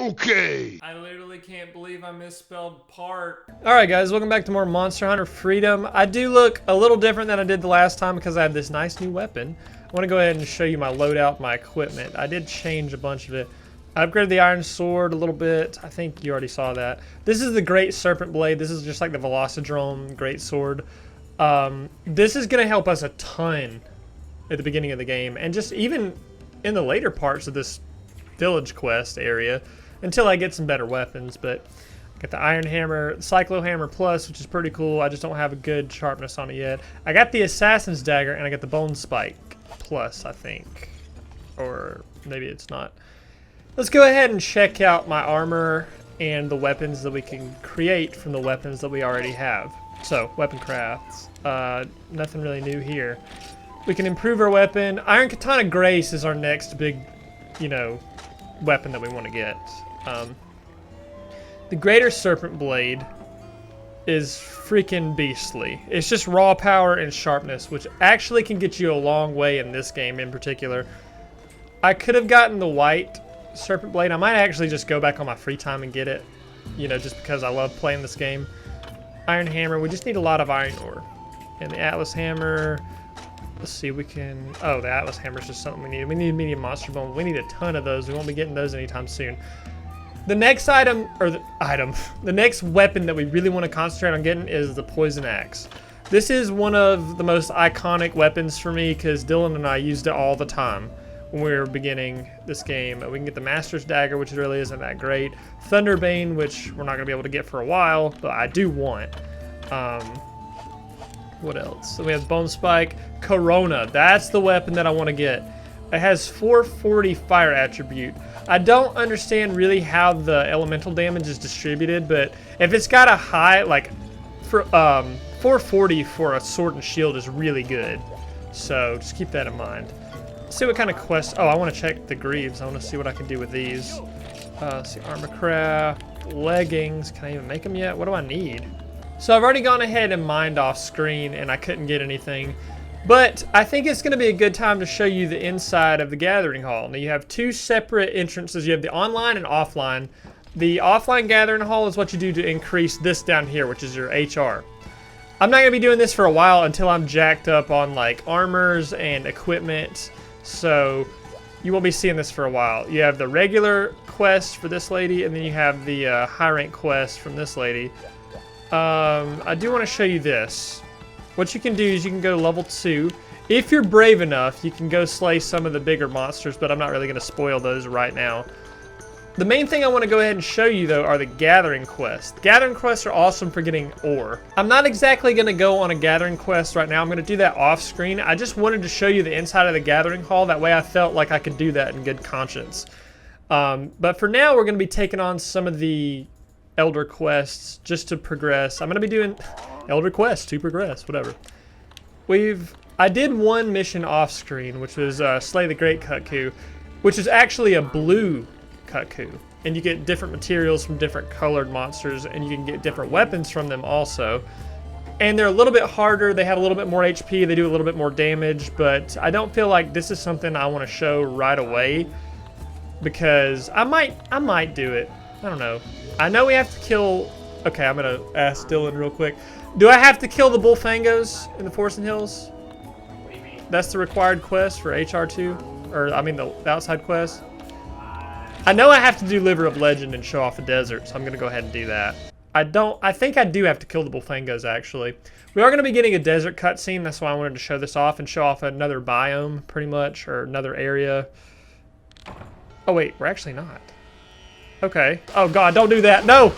Okay. I literally can't believe I misspelled part. Alright guys, welcome back to more Monster Hunter Freedom. I do look a little different than I did the last time because I have this nice new weapon. I want to go ahead and show you my loadout, my equipment. I did change a bunch of it. I upgraded the Iron Sword a little bit. I think you already saw that. This is the Great Serpent Blade. This is just like the Velocidrome Great Sword. This is going to help us a ton at the beginning of the game, and just even in the later parts of this village quest area, until I get some better weapons. But I got the Iron Hammer, Cyclo Hammer Plus, which is pretty cool. I just don't have a good sharpness on it yet. I got the Assassin's Dagger, and I got the Bone Spike Plus, I think. Or maybe it's not. Let's go ahead and check out my armor and the weapons that we can create from the weapons that we already have. So, weapon crafts. Nothing really new here. We can improve our weapon. Iron Katana Grace is our next big, weapon that we want to get. The Greater Serpent Blade is freaking beastly. It's just raw power and sharpness, which actually can get you a long way in this game in particular. I could have gotten the White Serpent Blade. I might actually just go back on my free time and get it, just because I love playing this game. Iron Hammer, we just need a lot of iron ore. And the Atlas Hammer, let's see, we can, oh, the Atlas Hammer is just something we need. We need medium monster bone. We need a ton of those. We won't be getting those anytime soon. The next the next weapon that we really want to concentrate on getting is the Poison Axe. This is one of the most iconic weapons for me because Dylan and I used it all the time when we were beginning this game. We can get the Master's Dagger, which really isn't that great. Thunderbane, which we're not going to be able to get for a while, but I do want. What else? So we have Bone Spike. Corona, that's the weapon that I want to get. It has 440 fire attribute. I don't understand really how the elemental damage is distributed, but if it's got a high, like, for 440 for a sword and shield is really good. So just keep that in mind. Let's see what kind of quests. Oh, I want to check the greaves. I want to see what I can do with these. Let's see, armor craft, leggings. Can I even make them yet? What do I need? So I've already gone ahead and mined off screen and I couldn't get anything. But I think it's going to be a good time to show you the inside of the Gathering Hall. Now you have two separate entrances. You have the online and offline. The offline Gathering Hall is what you do to increase this down here, which is your HR. I'm not going to be doing this for a while until I'm jacked up on like armors and equipment. So you won't be seeing this for a while. You have the regular quest for this lady, and then you have the high rank quest from this lady. I do want to show you this. What you can do is you can go to level 2. If you're brave enough, you can go slay some of the bigger monsters, but I'm not really going to spoil those right now. The main thing I want to go ahead and show you, though, are the gathering quests. The gathering quests are awesome for getting ore. I'm not exactly going to go on a gathering quest right now. I'm going to do that off screen. I just wanted to show you the inside of the gathering hall. That way I felt like I could do that in good conscience. But for now, we're going to be taking on some of the Elder quests just to progress. I'm going to be doing Elder quests to progress, whatever. I did one mission off screen, which was Slay the Great Kut-Ku, which is actually a blue Kut-Ku. And you get different materials from different colored monsters, and you can get different weapons from them also. And they're a little bit harder, they have a little bit more HP, they do a little bit more damage, but I don't feel like this is something I want to show right away, because I might do it. I don't know. I know we have to kill... Okay, I'm going to ask Dylan real quick. Do I have to kill the Bullfangos in the Forest Hills? What do you mean? That's the required quest for HR2? Or, I mean, the outside quest? I know I have to do Liver of Legend and show off the desert, so I'm going to go ahead and do that. I think I do have to kill the Bullfangos, actually. We are going to be getting a desert cutscene, that's why I wanted to show this off and show off another biome, pretty much, or another area. Oh, wait, we're actually not. Okay. Oh, God, don't do that. No!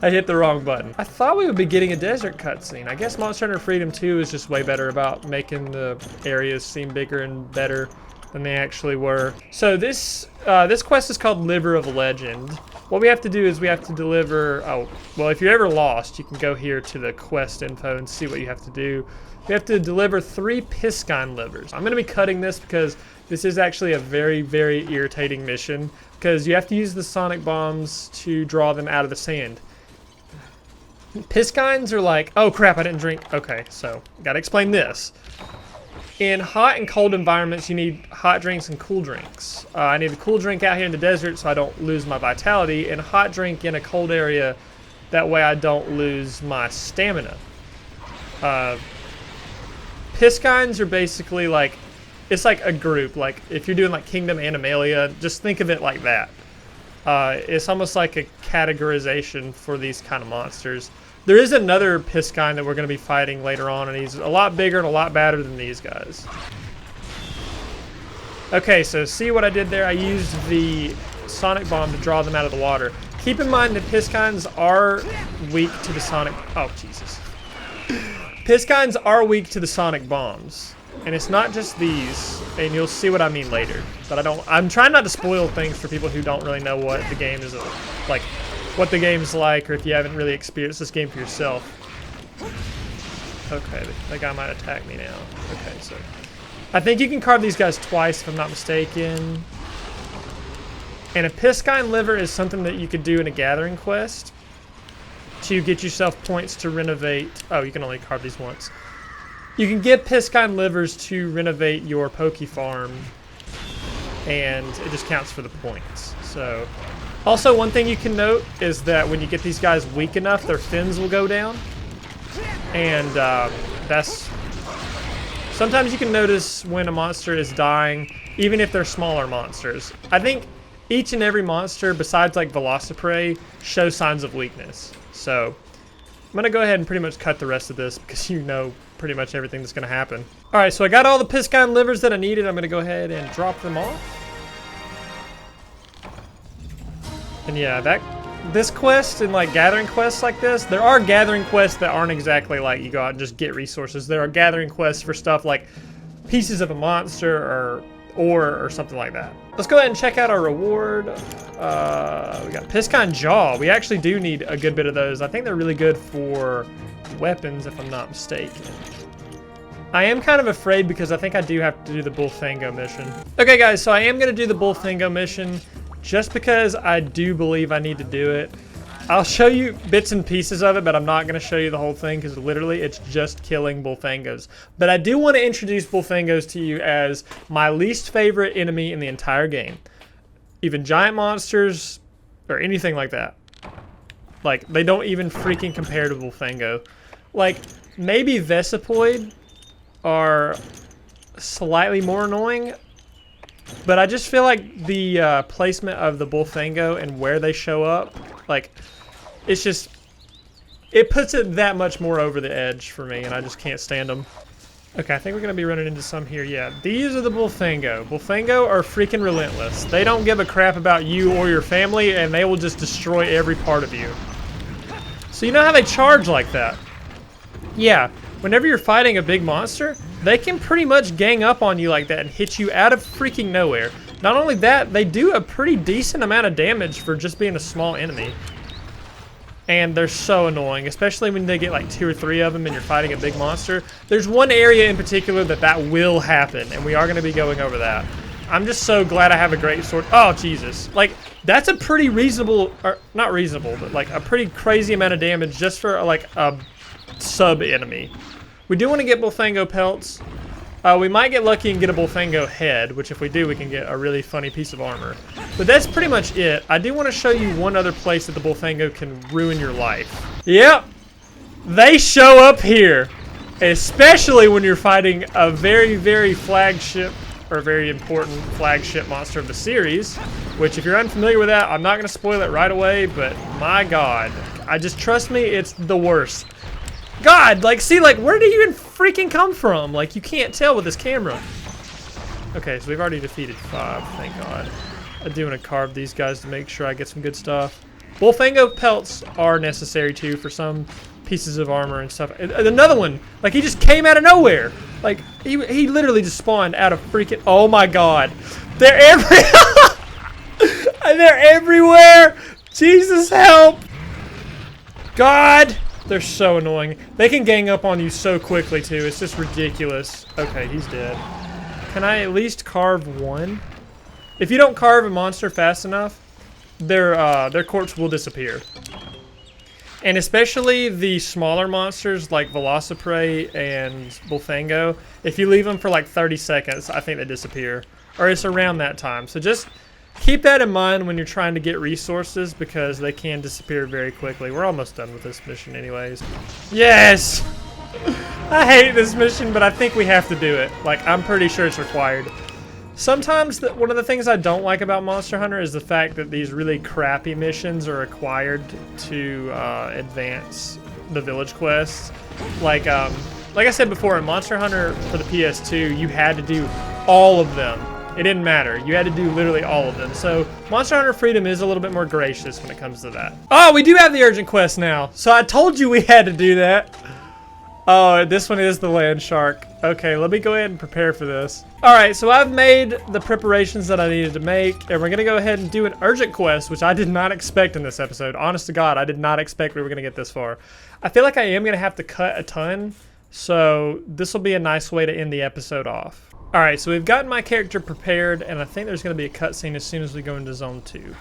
I hit the wrong button. I thought we would be getting a desert cutscene. I guess Monster Hunter Freedom 2 is just way better about making the areas seem bigger and better than they actually were. So this quest is called Liver of Legend. What we have to do is we have to deliver... Oh, well, if you're ever lost, you can go here to the quest info and see what you have to do. We have to deliver 3 Piscine livers. I'm going to be cutting this because this is actually a very, very irritating mission because you have to use the sonic bombs to draw them out of the sand. Piscines are like, oh crap, I didn't drink. Okay, so gotta explain this. in hot and cold environments, you need hot drinks and cool drinks. I need a cool drink out here in the desert so I don't lose my vitality, and a hot drink in a cold area, that way I don't lose my stamina. Piscines are basically like, it's like a group. Like if you're doing like Kingdom Animalia, just think of it like that. It's almost like a categorization for these kind of monsters. There is another Piscine that we're going to be fighting later on, and he's a lot bigger and a lot badder than these guys. Okay, so see what I did there? I used the Sonic Bomb to draw them out of the water. Keep in mind that Piscines are weak to the Sonic... Oh, Jesus. Piscines are weak to the Sonic Bombs. And it's not just these, and you'll see what I mean later. But I'm trying not to spoil things for people who don't really know what the game is like, what the game's like, or if you haven't really experienced this game for yourself. Okay, that guy might attack me now. Okay, so I think you can carve these guys twice if I'm not mistaken. And a Piscine liver is something that you could do in a gathering quest to get yourself points to renovate. Oh, you can only carve these once. You can get Piscine livers to renovate your Poke Farm, and it just counts for the points. So, also one thing you can note is that when you get these guys weak enough, their fins will go down, and that's... Sometimes you can notice when a monster is dying, even if they're smaller monsters. I think each and every monster, besides like Velociprey, shows signs of weakness. So, I'm going to go ahead and pretty much cut the rest of this because you know pretty much everything that's going to happen. Alright, so I got all the Piscine livers that I needed. I'm going to go ahead and drop them off. And yeah, this quest and like gathering quests like this, there are gathering quests that aren't exactly like you go out and just get resources. There are gathering quests for stuff like pieces of a monster or ore or something like that. Let's go ahead and check out our reward. We got Piscine Jaw. We actually do need a good bit of those. I think they're really good for weapons, if I'm not mistaken. I am kind of afraid because I think I do have to do the Bullfango mission. Okay guys, so I am going to do the Bullfango mission just because I do believe I need to do it. I'll show you bits and pieces of it, but I'm not going to show you the whole thing because literally it's just killing Bullfangos. But I do want to introduce Bullfangos to you as my least favorite enemy in the entire game. Even giant monsters or anything like that. Like, they don't even freaking compare to Bullfango. Like, maybe Vespiquen are slightly more annoying, but I just feel like the placement of the Bullfango and where they show up, like, it's just, it puts it that much more over the edge for me, and I just can't stand them. Okay, I think we're going to be running into some here. Yeah, these are the Bullfango. Bullfango are freaking relentless. They don't give a crap about you or your family, and they will just destroy every part of you. So you know how they charge like that? Yeah, whenever you're fighting a big monster, they can pretty much gang up on you like that and hit you out of freaking nowhere. Not only that, they do a pretty decent amount of damage for just being a small enemy. And they're so annoying, especially when they get like 2 or 3 of them and you're fighting a big monster. There's one area in particular that will happen, and we are going to be going over that. I'm just so glad I have a great sword. Oh, Jesus. Like, that's a pretty reasonable, or not reasonable, but like a pretty crazy amount of damage just for like a sub-enemy. We do want to get Bullfango pelts. We might get lucky and get a Bullfango head, which if we do, we can get a really funny piece of armor. But that's pretty much it. I do want to show you one other place that the Bullfango can ruin your life. Yep, they show up here, especially when you're fighting a very, very flagship, or very important flagship monster of the series, which if you're unfamiliar with that, I'm not going to spoil it right away, but my God, trust me, it's the worst. God, like, see, like, where did you even freaking come from? Like, you can't tell with this camera. Okay, so we've already defeated 5, thank God. I do want to carve these guys to make sure I get some good stuff. Bullfango pelts are necessary, too, for some pieces of armor and stuff. And another one, like, he just came out of nowhere. Like, he literally just spawned out of freaking... Oh, my God. They're They're everywhere! Jesus, help! God! They're so annoying. They can gang up on you so quickly, too. It's just ridiculous. Okay, he's dead. Can I at least carve one? If you don't carve a monster fast enough, their corpse will disappear. And especially the smaller monsters like Velociprey and Bullfango, if you leave them for like 30 seconds, I think they disappear. Or it's around that time. So just keep that in mind when you're trying to get resources because they can disappear very quickly. We're almost done with this mission anyways. Yes! I hate this mission, but I think we have to do it. Like, I'm pretty sure it's required. Sometimes one of the things I don't like about Monster Hunter is the fact that these really crappy missions are required to advance the village quests. Like I said before, in Monster Hunter for the PS2, you had to do all of them. It didn't matter. You had to do literally all of them. So Monster Hunter Freedom is a little bit more gracious when it comes to that. Oh, we do have the urgent quest now. So I told you we had to do that. Oh, this one is the land shark. Okay, let me go ahead and prepare for this. All right, so I've made the preparations that I needed to make, and we're gonna go ahead and do an urgent quest, which I did not expect in this episode. Honest to God, I did not expect we were gonna get this far. I feel like I am gonna have to cut a ton, so this will be a nice way to end the episode off. All right, so we've gotten my character prepared, and I think there's gonna be a cutscene as soon as we go into Zone 2.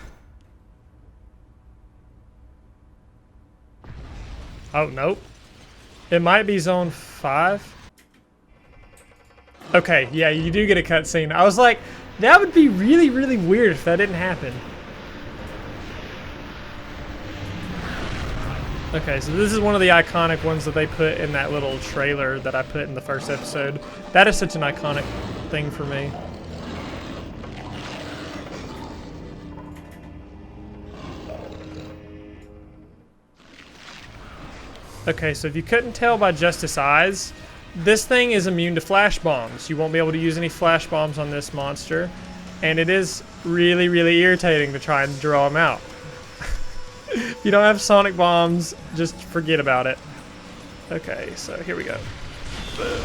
Oh, nope. It might be Zone 5. Okay, yeah, you do get a cutscene. I was like, that would be really, really weird if that didn't happen. Okay, so this is one of the iconic ones that they put in that little trailer that I put in the first episode. That is such an iconic thing for me. Okay, so if you couldn't tell by just its eyes, this thing is immune to flash bombs. You won't be able to use any flash bombs on this monster, and it is really, really irritating to try and draw them out. If you don't have sonic bombs, just forget about it. Okay, so here we go. Boom.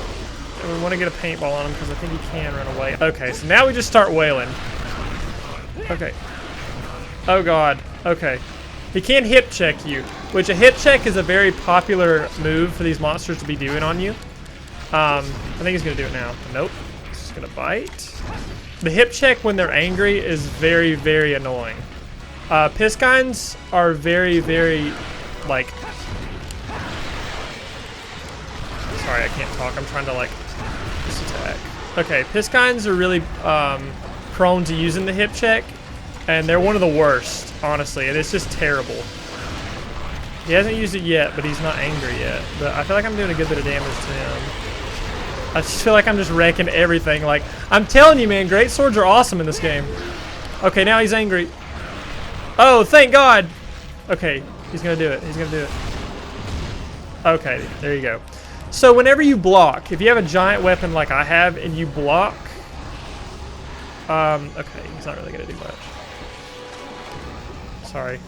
And we want to get a paintball on him because I think he can run away. Okay, so now we just start wailing. Okay. Oh god. Okay. He can hip check you, which a hip check is a very popular move for these monsters to be doing on you. I think he's gonna do it now. Nope. He's just gonna bite. The hip check when they're angry is very, very annoying. Piscines are very, very, like... Sorry, I can't talk. I'm trying to, like, just attack. Okay, Piscines are really prone to using the hip check, and they're one of the worst, honestly, and it's just terrible. He hasn't used it yet, but he's not angry yet. But I feel like I'm doing a good bit of damage to him. I just feel like I'm just wrecking everything. Like, I'm telling you, man, great swords are awesome in this game. Okay, now he's angry. Oh, thank God. Okay, he's gonna do it. He's gonna do it. Okay, there you go. So whenever you block, if you have a giant weapon like I have and you block, okay, he's not really gonna do much. Sorry.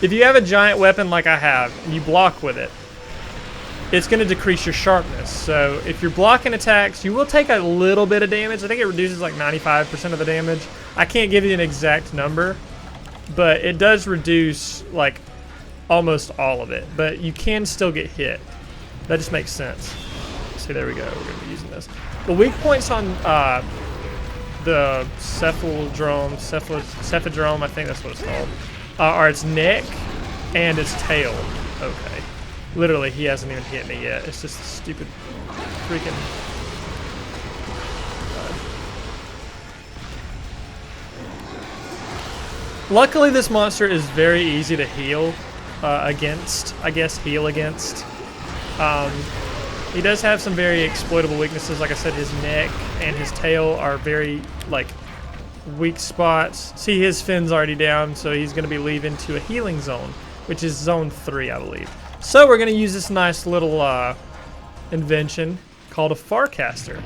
If you have a giant weapon like I have and you block with it, it's going to decrease your sharpness. So if you're blocking attacks, you will take a little bit of damage. I think it reduces like 95% of the damage. I can't give you an exact number, but it does reduce like almost all of it. But you can still get hit. That just makes sense. See, there we go. We're going to be using this. The weak points on the Cephadrome, I think that's what it's called, are its neck and its tail. Okay. Literally, he hasn't even hit me yet. It's just a stupid freaking... Luckily, this monster is very easy to heal against. I guess heal against. He does have some very exploitable weaknesses. Like I said, his neck and his tail are very, like, weak spots. See, his fin's already down, so he's going to be leaving to a healing zone, which is zone 3, I believe. So we're going to use this nice little invention called a Farcaster.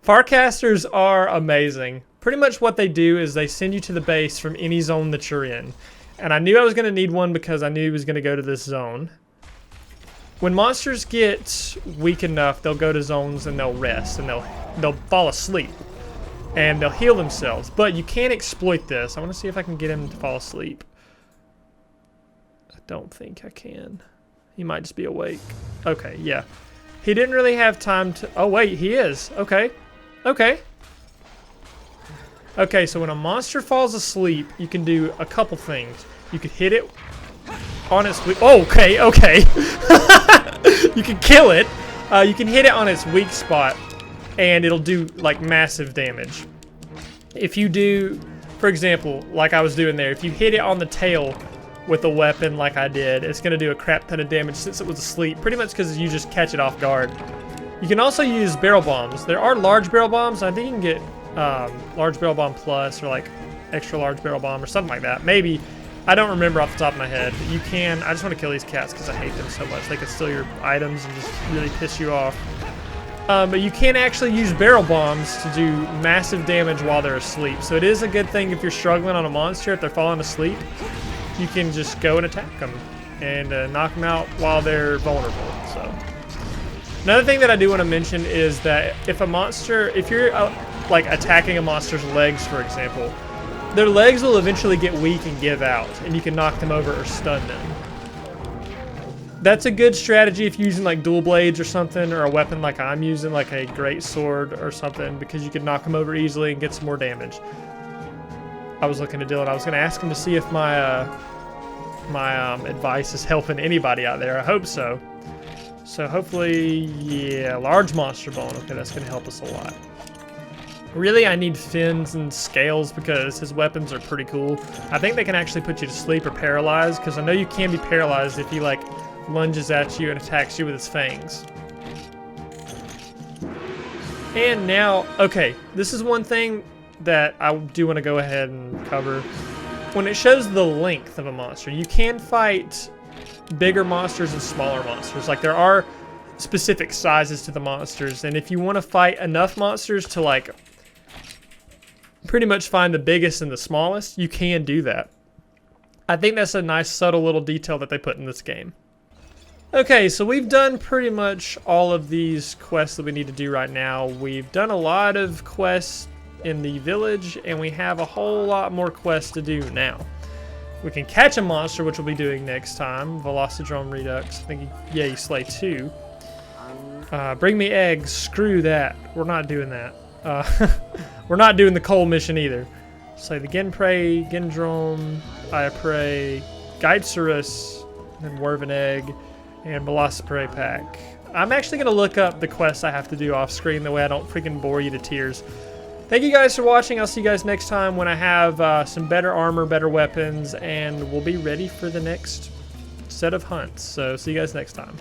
Farcasters are amazing. Pretty much what they do is they send you to the base from any zone that you're in. And I knew I was going to need one because I knew he was going to go to this zone. When monsters get weak enough, they'll go to zones and they'll rest and they'll fall asleep. And they'll heal themselves. But you can't exploit this. I want to see if I can get him to fall asleep. I don't think I can. He might just be awake. Okay, yeah. He didn't really have time to... Oh, wait, he is. Okay. Okay. Okay, so when a monster falls asleep, you can do a couple things. You could hit it on its weak... Oh, okay, okay. You can kill it. You can hit it on its weak spot, and it'll do, like, massive damage. If you do, for example, like I was doing there, if you hit it on the tail with a weapon like I did, it's going to do a crap ton of damage since it was asleep, pretty much because you just catch it off guard. You can also use barrel bombs. There are large barrel bombs. I think you can get large barrel bomb plus or like extra large barrel bomb or something like that. Maybe. I don't remember off the top of my head. But you can. I just want to kill these cats because I hate them so much. They can steal your items and just really piss you off. But you can actually use barrel bombs to do massive damage while they're asleep. So it is a good thing if you're struggling on a monster, if they're falling asleep, you can just go and attack them and knock them out while they're vulnerable. So another thing that I do want to mention is that if a monster, if you're like attacking a monster's legs, for example, their legs will eventually get weak and give out, and you can knock them over or stun them. That's a good strategy if you're using like dual blades or something, or a weapon like I'm using, like a great sword or something, because you can knock them over easily and get some more damage. I was looking at Dylan. I was going to ask him to see if my advice is helping anybody out there. I hope so. So hopefully, yeah, large monster bone. Okay, that's going to help us a lot. Really, I need fins and scales because his weapons are pretty cool. I think they can actually put you to sleep or paralyze, because I know you can be paralyzed if he like lunges at you and attacks you with his fangs. And now, okay, this is one thing that I do want to go ahead and cover. When it shows the length of a monster, you can fight bigger monsters and smaller monsters. Like, there are specific sizes to the monsters, and if you want to fight enough monsters to like pretty much find the biggest and the smallest, you can do that. I think that's a nice subtle little detail that they put in this game. Okay, so we've done pretty much all of these quests that we need to do right now. We've done a lot of quests in the village, and we have a whole lot more quests to do now. We can catch a monster, which we'll be doing next time. Velocidrome Redux. I think, yeah, you slay 2. Bring me eggs. Screw that. We're not doing that. We're not doing the coal mission either. Slay the Genprey, Gendrome, Iaprey, Geitserus, then Werven Egg, and Velociprey Pack. I'm actually going to look up the quests I have to do off screen, the way I don't freaking bore you to tears. Thank you guys for watching. I'll see you guys next time when I have some better armor, better weapons, and we'll be ready for the next set of hunts. So see you guys next time.